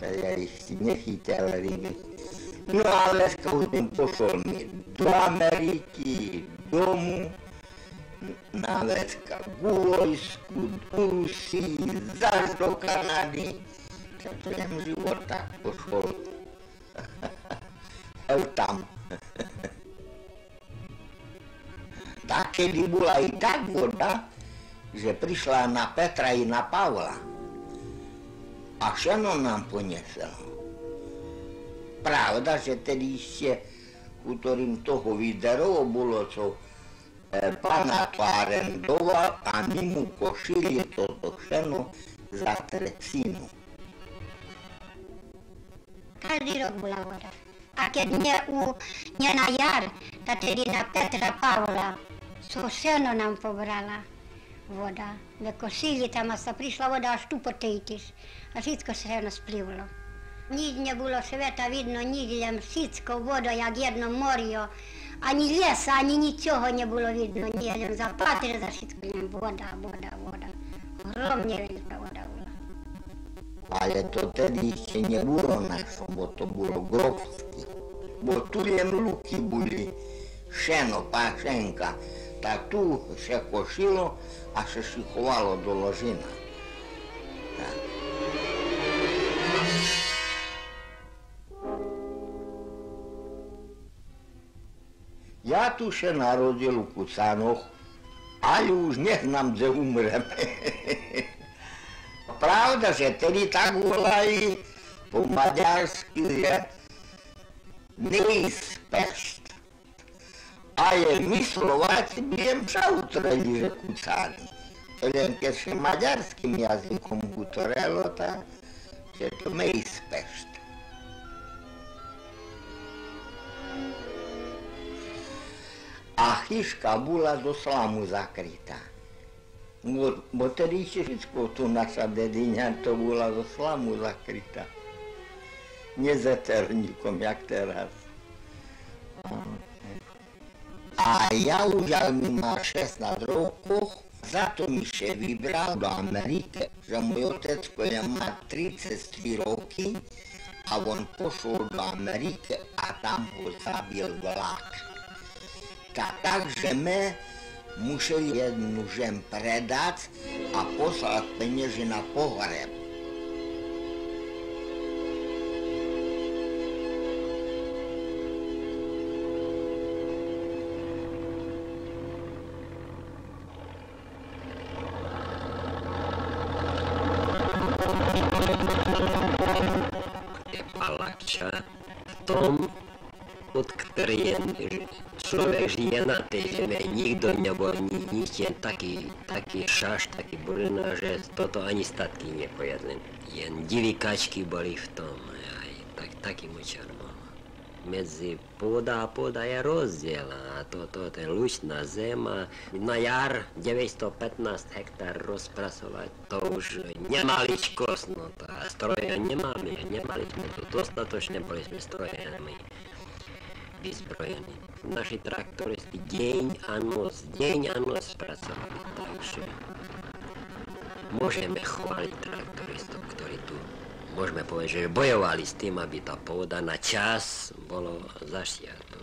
ja ich si nechytil ryby. No ale skautem pošol mi do Ameriky, domu, na vecka v vojsku, do Rusii, zaž do Kanady. Čatujem života pošol. Tam. Tak, kedy bola i tak voda, že prišla na Petra i na Pavla. A šeno nám ponieselo. Pravda, že tedy ešte, ktorým toho video bolo, čo pána Klarendova a my mu košili toto šeno za trecinu. Každý rok bola voda. A keď nie na jar, tak tedy na Petra Pavla, so šeno nám pobrala voda. Košili tam a sa prišla voda až tu po tejtiš. A všetko šeno splivlo. Nič nebolo sveta vidno, nič, len všetko voda, jak jedno morio. Ani lesa, ani ničoho nebolo vidno, nie, len za patr, za všetko, len voda, voda, voda. Hromne veľká voda bola. Ale to tedy ešte nebolo našo, bo to bolo grovské. Bo tu len luky boli, šeno, pašenka. Tak tu se košilo, a se šikovalo do ložina. Tak. Ja tu se narodil u Kucanoch, ale už nech nám kde umreme. Pravda, že tedy tak volali po maďarsky, že nejspešt. Ale my Slováci by přautreli, že Kucány. Len keď sa maďarským jazykom utorelo, tak že to nejspešt. A chyška bola do slamu zakrytá. Bo tedy všetko tu naša dediňa, to bola do slamu zakrytá. Nie s eterníkom, jak teraz. A ja už mi mal 16 rokov, za to mi še vybral do Amerike, že môj otecko je má 33 roky a on pošol do Amerike a tam ho zabil vlak. Takže my museli jednu žem predať a poslať peniaze na pohreb. Palača v tom, od ktorej človek žije na tej zeme, nikto nebol nič, jen taký šaš, taký burina, že toto ani statky nepojedli. Jen divíkačky boli v tom, taký mučar bol. Medzi pôda a pôda je rozdiel a toto je lučná zem a na jar 915 hektár rozpracovať, to už nemaličkosť, no to a stroje nemali sme to dostatočne, boli sme strojami vyzbrojení. Naši traktoristi deň a noc pracovali, takže môžeme chváliť traktoristov, ktorí tu, môžeme povedať, že bojovali s tým, aby tá pôda na čas bolo zašiato.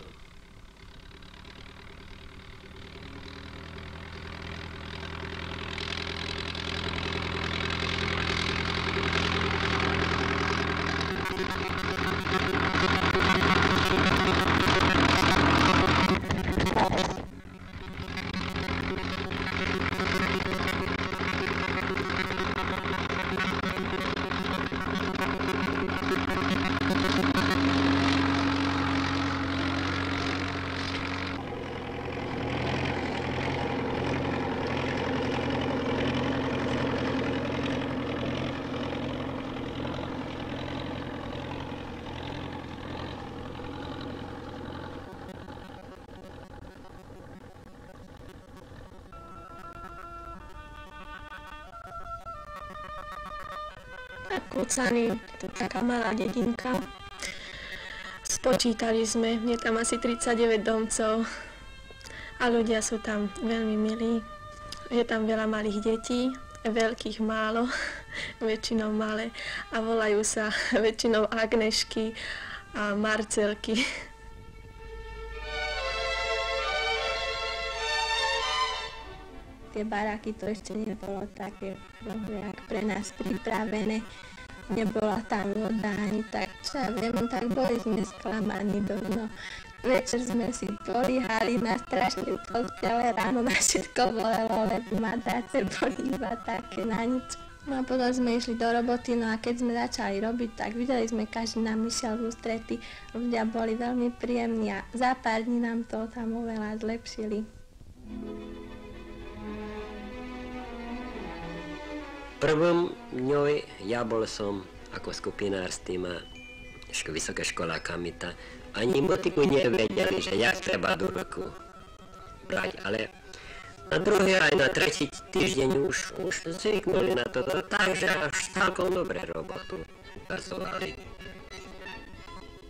Kucany, to je taká malá dedinka. Spočítali sme, je tam asi 39 domcov a ľudia sú tam veľmi milí. Je tam veľa malých detí, veľkých málo. väčšinou malé a volajú sa väčšinou Agnešky a Marcelky. Tie baráky to ešte nebolo také, jak pre nás pripravené. Nebola tam voda ani tak, čo ja viem, tak boli sme sklamaní dovno. Večer sme si políhali na strašnej postele, ráno na všetko bolelo, lebo madrace boli iba také na nič. No a potom sme išli do roboty, no a keď sme začali robiť, tak videli sme, každý nám išiel v ústrety. Ľudia boli veľmi príjemní a za pár dní nám to tam oveľa zlepšili. Prvom dňoj ja bol som ako skupinár s týma vysokoškolákami, ani motiku nevedeli, že jak treba do ruku brať, ale na druhý aj na tretí týždeň už zvyknuli na to, takže až celkom dobré robotu ukazovali.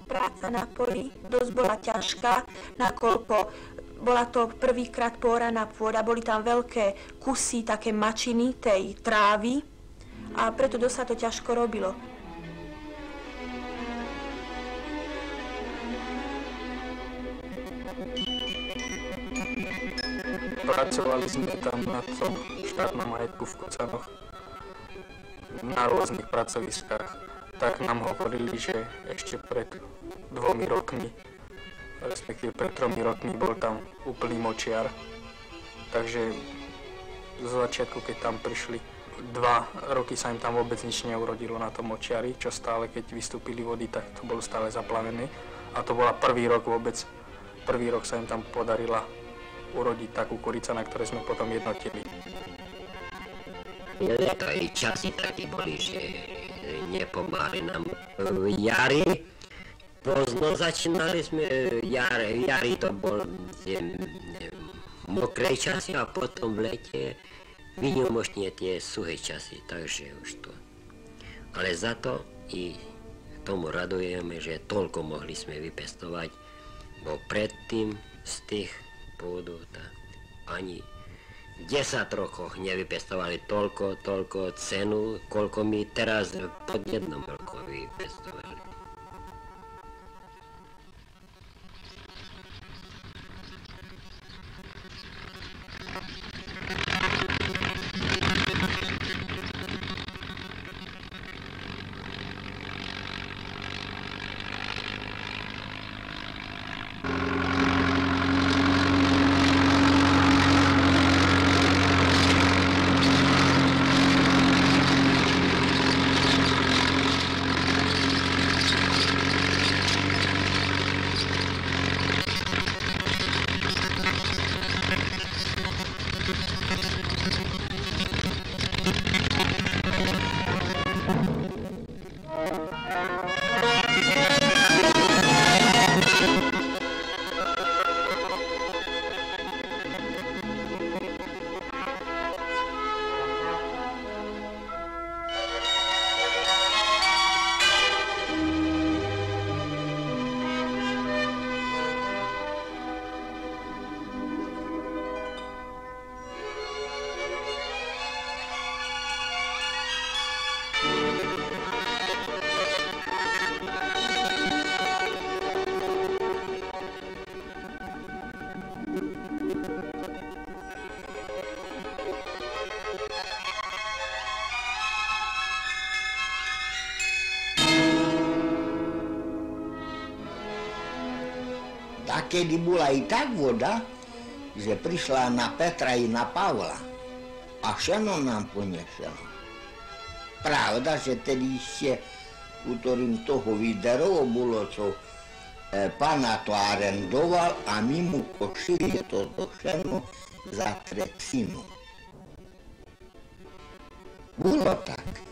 Práca na poli dosť bola ťažká, nakoľko bola to prvýkrát pôraná pôda, boli tam veľké kusy, také mačiny tej trávy a preto dosť sa to ťažko robilo. Pracovali sme tam na tom štátnom majetku v Kocanoch na rôznych pracoviskách. Tak nám hovorili, že ešte pred 2 rokmi, respektíve pred 3 rokmi bol tam úplný močiar. Takže zo začiatku, keď tam prišli 2 roky, sa im tam vôbec nič neurodilo na tom močiari, čo stále, keď vystúpili vody, tak to bolo stále zaplavené. A to bola prvý rok vôbec. Prvý rok sa im tam podarila urodiť takú kurica, na ktoré sme potom jednotili. To aj časy takí boli, že nepomáhali nám v jari. Pozno začínali sme, jari to bol mokré časy a potom v lete výnimočne tie suché časy, takže už to. Ale za to i tomu radujeme, že toľko mohli sme vypestovať, bo predtým z tých pôdu ani 10 rokoch nevypestovali toľko cenu, koľko my teraz pod 1 rokom vypestovali. A kedy bola i tak voda, že prišla na Petra i na Pavla a šeno nám ponieselo. Pravda, že tedy ešte, u ktorým toho viderovo bolo, čo pana to arendoval a my mu košili toto šeno za trecinu. Bolo tak.